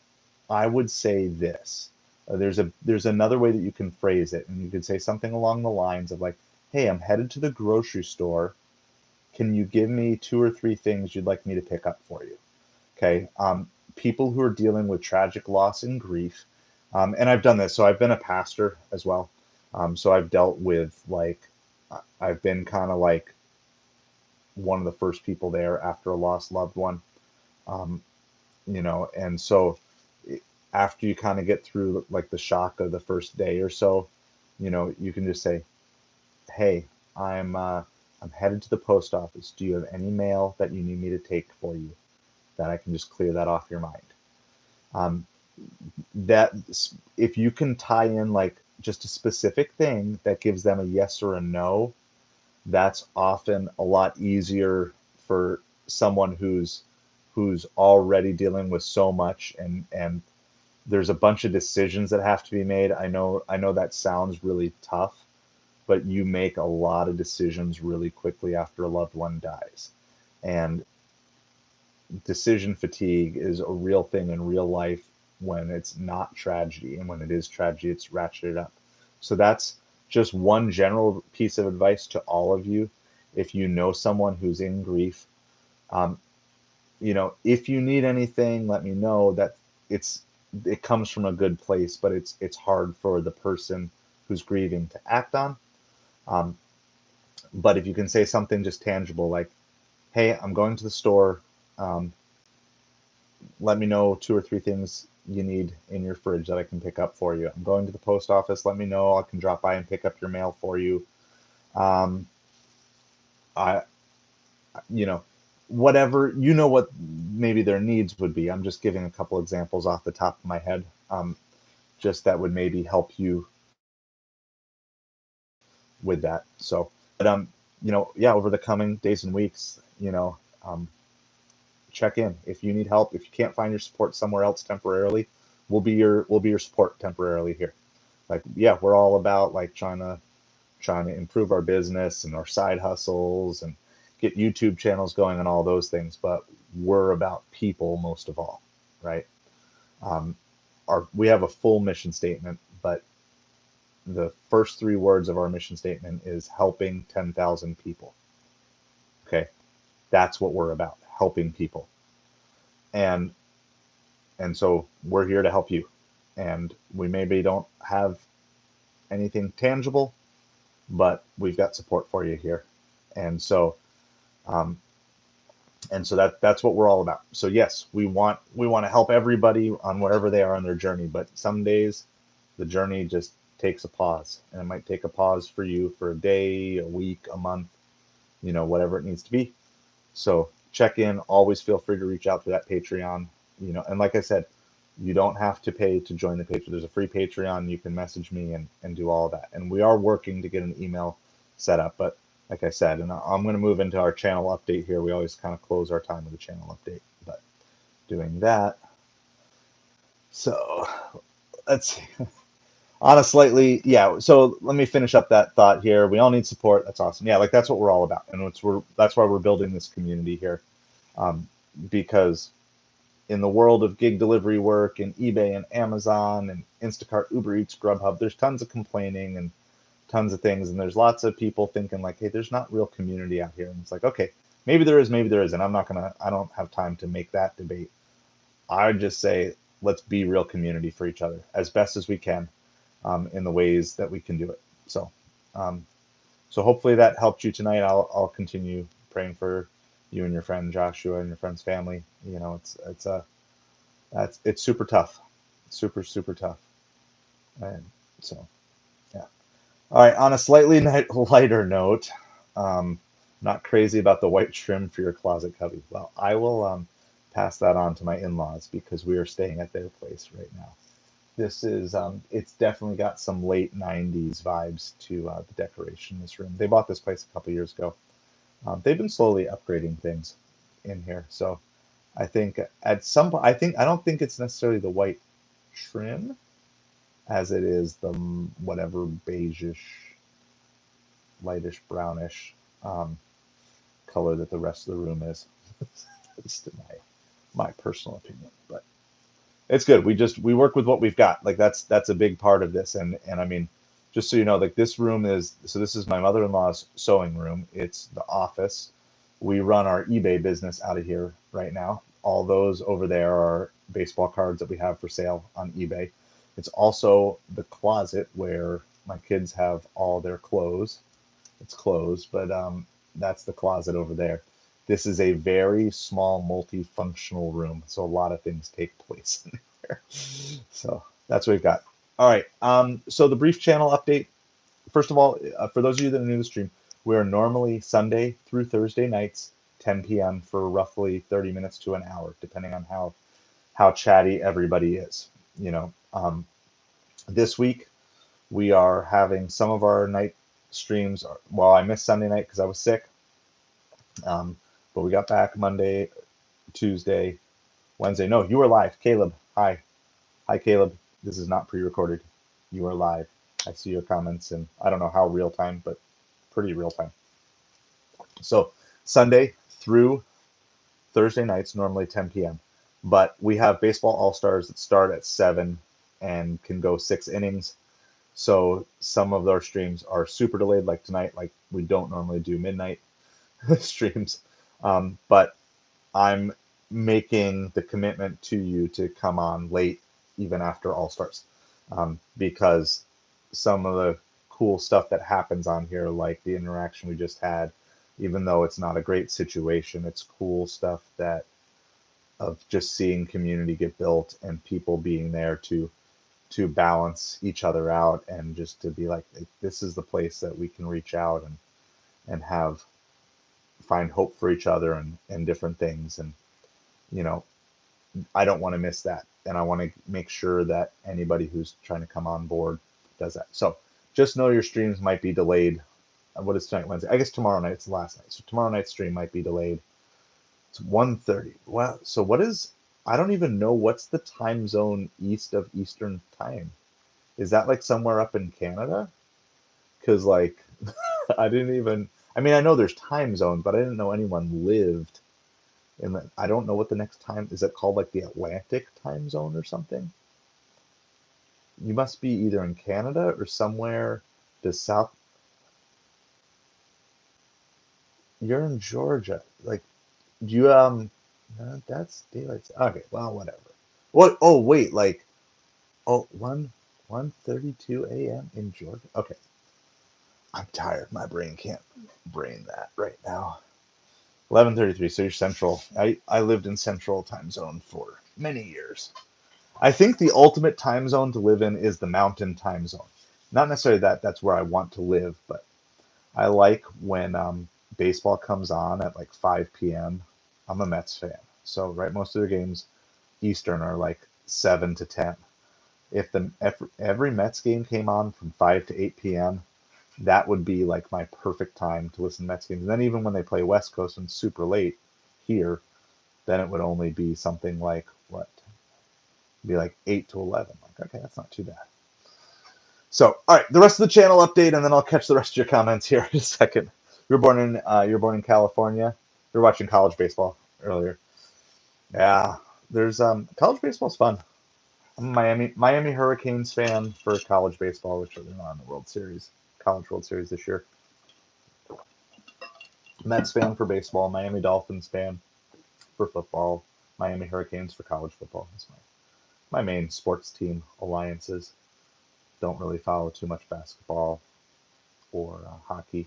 I would say this. There's another way that you can phrase it, and you could say something along the lines of like, "Hey, I'm headed to the grocery store. Can you give me two or three things you'd like me to pick up for you?" Okay. People who are dealing with tragic loss and grief, and I've done this. So I've been a pastor as well. So I've dealt with like, I've been kind of like one of the first people there after a lost loved one. Um, and so after you kind of get through like the shock of the first day or so, you can just say, "Hey, I'm headed to the post office. Do you have any mail that you need me to take for you, that I can just clear that off your mind?" Um, that if you can tie in like just a specific thing that gives them a yes or a no, that's often a lot easier for someone who's already dealing with so much, and there's a bunch of decisions that have to be made. I know that sounds really tough, but you make a lot of decisions really quickly after a loved one dies. And decision fatigue is a real thing in real life when it's not tragedy, and when it is tragedy, it's ratcheted up. So that's just one general piece of advice to all of you. If you know someone who's in grief, um, if you need anything, let me know. That it's it comes from a good place, but it's hard for the person who's grieving to act on. Um, but if you can say something just tangible like, "Hey, I'm going to the store. Um, let me know two or three things you need in your fridge that I can pick up for you. I'm going to the post office. Let me know. I can drop by and pick up your mail for you." Um, I, whatever, what maybe their needs would be. I'm just giving a couple examples off the top of my head. Just that would maybe help you with that. So, but yeah, over the coming days and weeks, um, check in. If you need help, if you can't find your support somewhere else temporarily, we'll be your support temporarily here. Like, yeah, we're all about like trying to improve our business and our side hustles, and get YouTube channels going and all those things, but we're about people most of all, right? Um, we have a full mission statement, but the first three words of our mission statement is helping 10,000 people. Okay, that's what we're about, helping people. And so we're here to help you. And we maybe don't have anything tangible, but we've got support for you here. And so um, that's what we're all about. So yes, we want to help everybody on wherever they are on their journey, but some days the journey just takes a pause, and it might take a pause for you for a day, a week, a month, whatever it needs to be. So check in. Always feel free to reach out to that Patreon. And like I said, you don't have to pay to join the Patreon. There's a free Patreon. You can message me and do all of that. And we are working to get an email set up. But like I said, and I'm going to move into our channel update here. We always kind of close our time with a channel update. But doing that. So let's see. On a slightly, yeah. So let me finish up that thought here. We all need support. That's awesome. Yeah, like that's what we're all about, and that's why we're building this community here, because in the world of gig delivery work and eBay and Amazon and Instacart, Uber Eats, Grubhub, there's tons of complaining and tons of things, and there's lots of people thinking like, hey, there's not real community out here, and it's like, okay, maybe there is, maybe there isn't. I don't have time to make that debate. I would just say let's be real community for each other as best as we can in the ways that we can do it. So, um, so hopefully that helped you tonight. I'll continue praying for you and your friend Joshua and your friend's family. It's super tough, super tough. And so yeah. All right. On a slightly lighter note, um, not crazy about the white trim for your closet cubby. Well, I will pass that on to my in-laws because we are staying at their place right now. This is it's definitely got some late 90s vibes to the decoration in this room. They bought this place a couple years ago. They've been slowly upgrading things in here. So I think at some point, I don't think it's necessarily the white trim as it is the whatever beigeish, lightish brownish um, color that the rest of the room is. At least in my personal opinion, but it's good. We work with what we've got. Like that's a big part of this. And I mean, just so you know, like this room is so this is my mother-in-law's sewing room. It's the office. We run our eBay business out of here right now. All those over there are baseball cards that we have for sale on eBay. It's also the closet where my kids have all their clothes. It's closed, but that's the closet over there. This is a very small multifunctional room, so a lot of things take place in there. So that's what we've got. All right. So the brief channel update. First of all, for those of you that are new to the stream, we are normally Sunday through Thursday nights, 10 p.m. for roughly 30 minutes to an hour, depending on how chatty everybody is. This week we are having some of our night streams. Well, I missed Sunday night because I was sick, but we got back Monday, Tuesday, Wednesday. No, you were live, Caleb. Hi, Caleb. This is not pre-recorded. You are live. I see your comments, and I don't know how real time, but pretty real time. So Sunday through Thursday nights, normally 10 p.m. But we have baseball all-stars that start at 7 and can go 6 innings. So some of our streams are super delayed, like tonight. Like we don't normally do midnight streams, but I'm making the commitment to you to come on late, even after All Stars, because some of the cool stuff that happens on here, like the interaction we just had, even though it's not a great situation, it's cool stuff that of just seeing community get built and people being there to balance each other out and just to be like, this is the place that we can reach out and have find hope for each other and different things. And you know I don't want to miss that, and I want to make sure that anybody who's trying to come on board does that. So just know your streams might be delayed. What is tonight? Wednesday? I guess tomorrow night. It's the last night, so tomorrow night's stream might be delayed. It's 1:30. Wow. So what is? I don't even know what's the time zone east of Eastern time. Is that like somewhere up in Canada? Because like I didn't even. I mean, I know there's time zones, but I didn't know anyone lived in the, I don't know what the next time is. It called like the Atlantic time zone or something? You must be either in Canada or somewhere to south. You're in Georgia. Like, do you no, that's daylight. Okay, well, whatever. What? Oh, wait, like, oh, 1:32 a.m. in Georgia. Okay, I'm tired. My brain can't brain that right now. 11:33. So you're central. I lived in central time zone for many years. I think the ultimate time zone to live in is the mountain time zone. Not necessarily that that's where I want to live, but I like when baseball comes on at like 5 p.m. I'm a Mets fan. So, right, most of the games Eastern are like 7 to 10. If every Mets game came on from 5 to 8 p.m., that would be like my perfect time to listen to Mets games. And then even when they play West Coast and super late here, then it would only be something like what? It'd be like 8 to 11. Like, okay, that's not too bad. So, all right, the rest of the channel update, and then I'll catch the rest of your comments here in a second. You're born in California. You're watching college baseball earlier. Yeah, there's college baseball's fun. I'm a Miami Hurricanes fan for college baseball, which they're not in the World Series, College World Series this year. Mets fan for baseball. Miami Dolphins fan for football. Miami Hurricanes for college football. That's my main sports team alliances. Don't really follow too much basketball or hockey.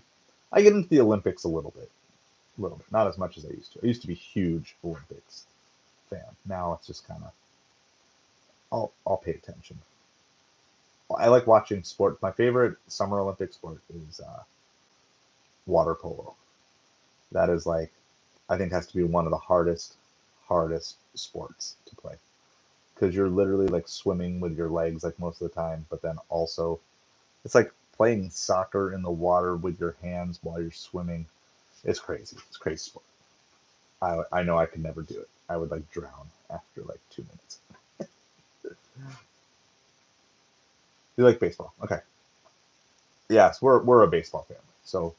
I get into the Olympics a little bit, not as much as I used to. I used to be huge Olympics fan. Now it's just kind of I'll pay attention. I like watching sport. My favorite Summer Olympic sport is water polo. That is like I think has to be one of the hardest sports to play because you're literally like swimming with your legs like most of the time, but then also it's like playing soccer in the water with your hands while you're swimming. It's crazy. It's crazy sport. I know I could never do it. I would like drown after like 2 minutes. You like baseball? Okay. Yes, we're a baseball family. So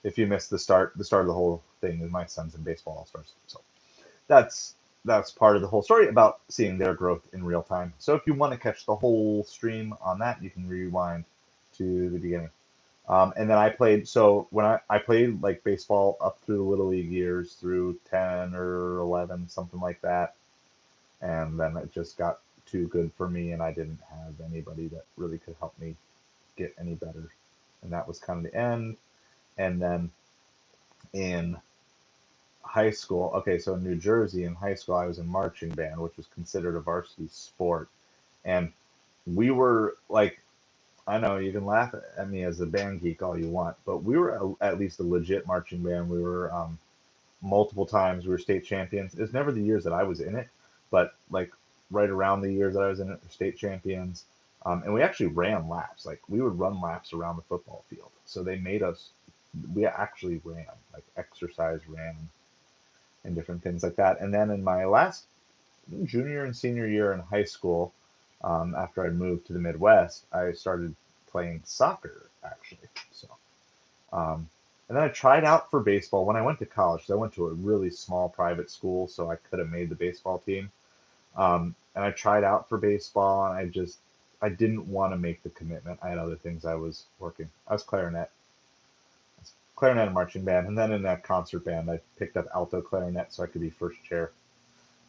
if you missed the start of the whole thing, my son's in baseball all stars. So that's that's part of the whole story about seeing their growth in real time. So if you want to catch the whole stream on that, you can rewind to the beginning. And then I played. So when I played like baseball up through the little league years, through 10 or 11, something like that, and then it just got too good for me, and I didn't have anybody that really could help me get any better, and that was kind of the end. And then in high school, okay, so in New Jersey in high school, I was in marching band, which was considered a varsity sport, and we were like, I know you can laugh at me as a band geek all you want, but we were at least a legit marching band. We were multiple times we were state champions. It's never the years that I was in it, but like right around the years that I was in it, we're state champions. And we actually ran laps. Like we would run laps around the football field. So they made us. We actually ran, like exercise ran, and different things like that. And then in my last junior and senior year in high school, after I moved to the Midwest, I started playing soccer actually. So, um, and then I tried out for baseball when I went to college. So I went to a really small private school, so I could have made the baseball team. And I tried out for baseball, and I didn't want to make the commitment. I had other things I was working. I was clarinet and marching band, and then in that concert band, I picked up alto clarinet so I could be first chair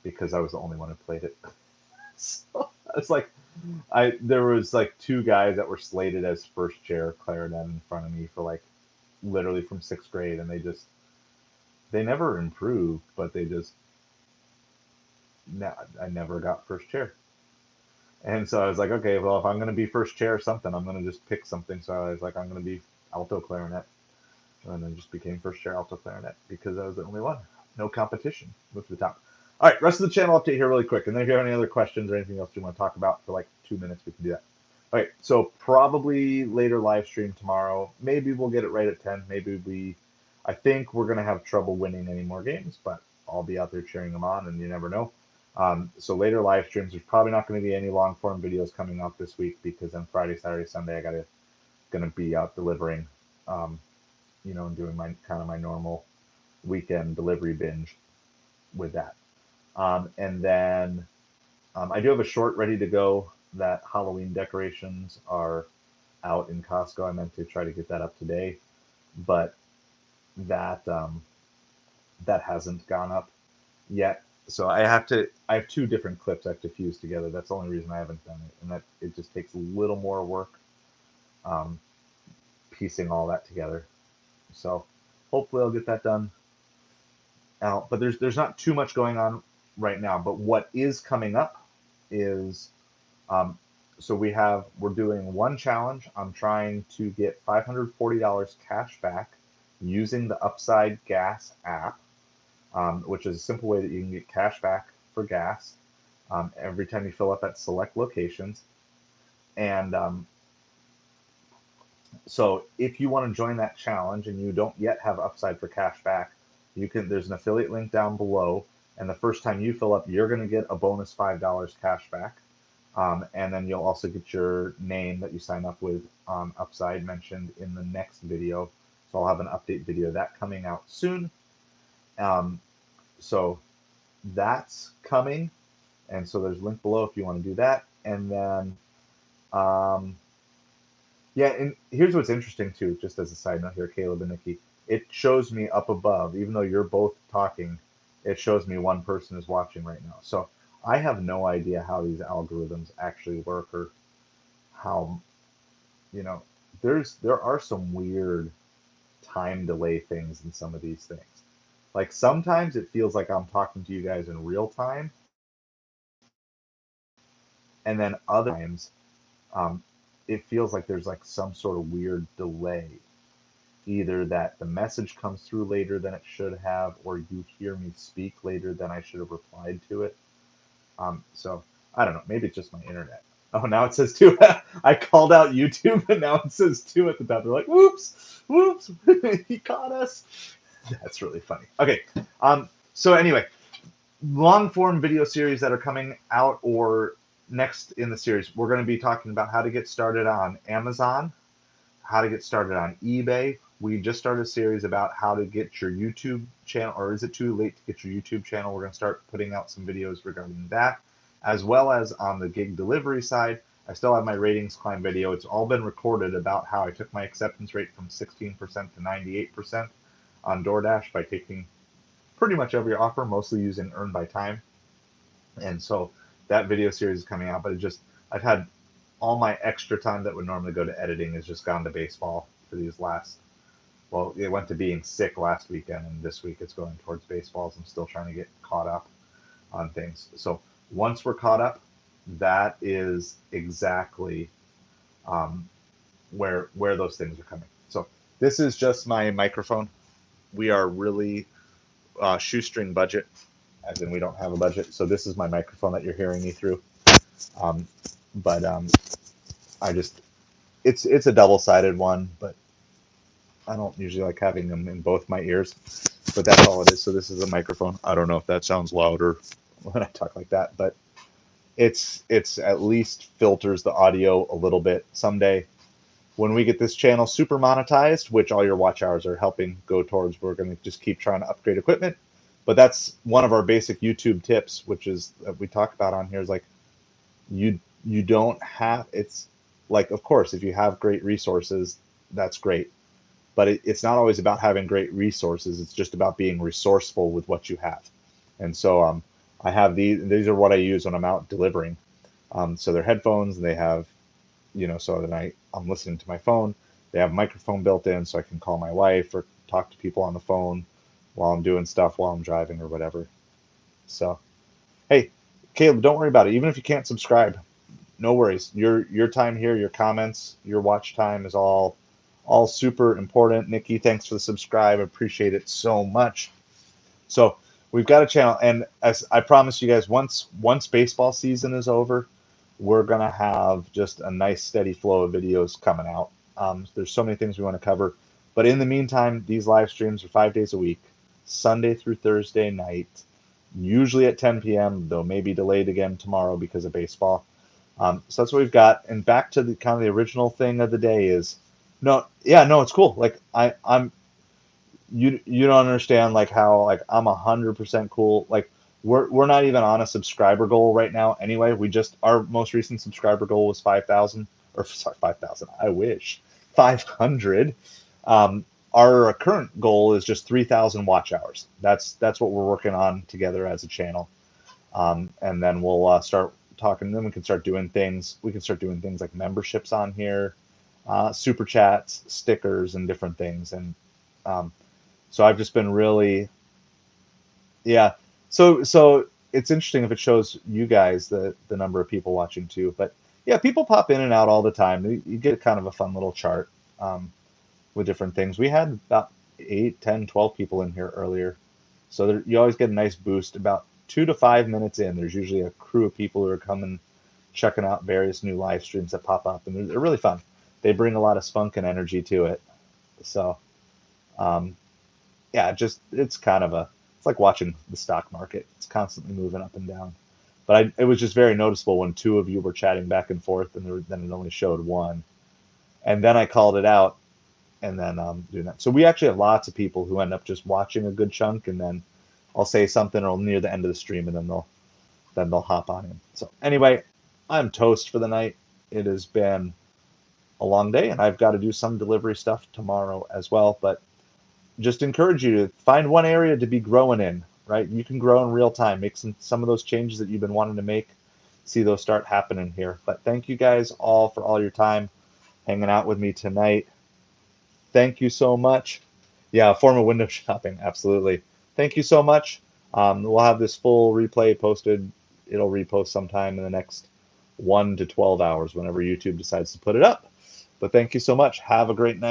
because I was the only one who played it. So I was like, I there was like two guys that were slated as first chair clarinet in front of me for like literally from sixth grade, and they never improved, but they just I never got first chair. And so I was like, okay, well, if I'm going to be first chair or something, I'm going to just pick something. So I was like, I'm going to be alto clarinet. And then just became first chair alto clarinet because I was the only one. No competition. Moved to the top. All right, rest of the channel update here really quick. And then if you have any other questions or anything else you want to talk about for like 2 minutes, we can do that. All right, so probably later live stream tomorrow. Maybe we'll get it right at 10. I think we're going to have trouble winning any more games, but I'll be out there cheering them on, and you never know. So later live streams, there's probably not going to be any long form videos coming up this week because on Friday, Saturday, Sunday, gonna be out delivering. Um, and doing my kind of my normal weekend delivery binge with that. And then I do have a short ready to go that Halloween decorations are out in Costco. I meant to try to get that up today, but that that hasn't gone up yet. So I have two different clips I have to fuse together. That's the only reason I haven't done it, and that it just takes a little more work um, piecing all that together. So hopefully I'll get that done out. But there's not too much going on right now. But what is coming up is um, so we're doing one challenge. I'm trying to get $540 cash back using the Upside Gas app, which is a simple way that you can get cash back for gas every time you fill up at select locations. And so if you want to join that challenge and you don't yet have Upside for cash back, you can. There's an affiliate link down below, and the first time you fill up, you're going to get a bonus $5 cash back. And then you'll also get your name that you sign up with Upside mentioned in the next video. So I'll have an update video of that coming out soon. Um, so that's coming. And so there's a link below if you want to do that. And then, yeah, and here's what's interesting too, just as a side note here, Caleb and Nikki. It shows me up above, even though you're both talking, it shows me one person is watching right now. So I have no idea how these algorithms actually work or how, you know, there are some weird time delay things in some of these things. Like sometimes it feels like I'm talking to you guys in real time, and then other times um, it feels like there's like some sort of weird delay. Either that the message comes through later than it should have, or you hear me speak later than I should have replied to it. So I don't know. Maybe it's just my internet. Oh, now it says two. I called out YouTube, and now it says two at the top. They're like, "Whoops, whoops, he caught us." That's really funny. Okay. So anyway, long form video series that are coming out or next in the series, we're going to be talking about how to get started on Amazon, how to get started on eBay. We just started a series about how to get your YouTube channel, or is it too late to get your YouTube channel? We're going to start putting out some videos regarding that, as well as on the gig delivery side. I still have my ratings climb video. It's all been recorded about how I took my acceptance rate from 16% to 98% on DoorDash by taking pretty much every offer, mostly using Earn by Time. And so that video series is coming out, but I've had all my extra time that would normally go to editing has just gone to baseball for these last, well, it went to being sick last weekend, and this week it's going towards baseballs. I'm still trying to get caught up on things. So once we're caught up, that is exactly um, where those things are coming. So this is just my microphone. We are really shoestring budget, as in we don't have a budget. So this is my microphone that you're hearing me through. Um, but I just it's a double-sided one, but I don't usually like having them in both my ears. But that's all it is. So this is a microphone. I don't know if that sounds louder when I talk like that, but it's at least filters the audio a little bit. Someday when we get this channel super monetized, which all your watch hours are helping go towards, we're going to just keep trying to upgrade equipment. But that's one of our basic YouTube tips, which is that we talk about on here, is like you don't have, it's like, of course, if you have great resources, that's great, but it's not always about having great resources. It's just about being resourceful with what you have. And so I have these are what I use when I'm out delivering. So they're headphones, and they have, so then I'm listening to my phone. They have a microphone built in, so I can call my wife or talk to people on the phone while I'm doing stuff, while I'm driving or whatever. So, hey, Caleb, don't worry about it. Even if you can't subscribe, no worries. Your time here, your comments, your watch time is all super important. Nikki, thanks for the subscribe. I appreciate it so much. So we've got a channel, and as I promised you guys, once baseball season is over, we're gonna have just a nice steady flow of videos coming out. There's so many things we want to cover, but in the meantime, these live streams are 5 days a week, Sunday through Thursday night, usually at 10 p.m. Though maybe delayed again tomorrow because of baseball. So that's what we've got. And back to the kind of the original thing of the day is, no, yeah, no, it's cool. Like I'm you don't understand like how like I'm 100% cool. Like we're not even on a subscriber goal right now. Anyway, we just our most recent subscriber goal was 5,000 or sorry 5,000. I wish 500. Um, our current goal is just 3,000 watch hours. That's what we're working on together as a channel. And then we'll start talking. Then we can start doing things. We can start doing things like memberships on here, super chats, stickers, and different things. And um, so I've just been really, yeah. So it's interesting if it shows you guys the number of people watching too. But yeah, people pop in and out all the time. You get kind of a fun little chart with different things. We had about 8, 10, 12 people in here earlier. So you always get a nice boost. About 2 to 5 minutes in, there's usually a crew of people who are coming, checking out various new live streams that pop up, and they're really fun. They bring a lot of spunk and energy to it. So um, yeah, just it's kind of a it's like watching the stock market. It's constantly moving up and down. But it was just very noticeable when two of you were chatting back and forth, and then it only showed one. And then I called it out, and then doing that. So we actually have lots of people who end up just watching a good chunk, and then I'll say something or near the end of the stream, and then they'll hop on in. So anyway, I'm toast for the night. It has been a long day, and I've got to do some delivery stuff tomorrow as well. But just encourage you to find one area to be growing in, right? You can grow in real time, make some of those changes that you've been wanting to make, see those start happening here. But thank you guys all for all your time hanging out with me tonight. Thank you so much. Yeah, a form of window shopping, absolutely. Thank you so much. We'll have this full replay posted. It'll repost sometime in the next 1 to 12 hours whenever YouTube decides to put it up. But thank you so much. Have a great night.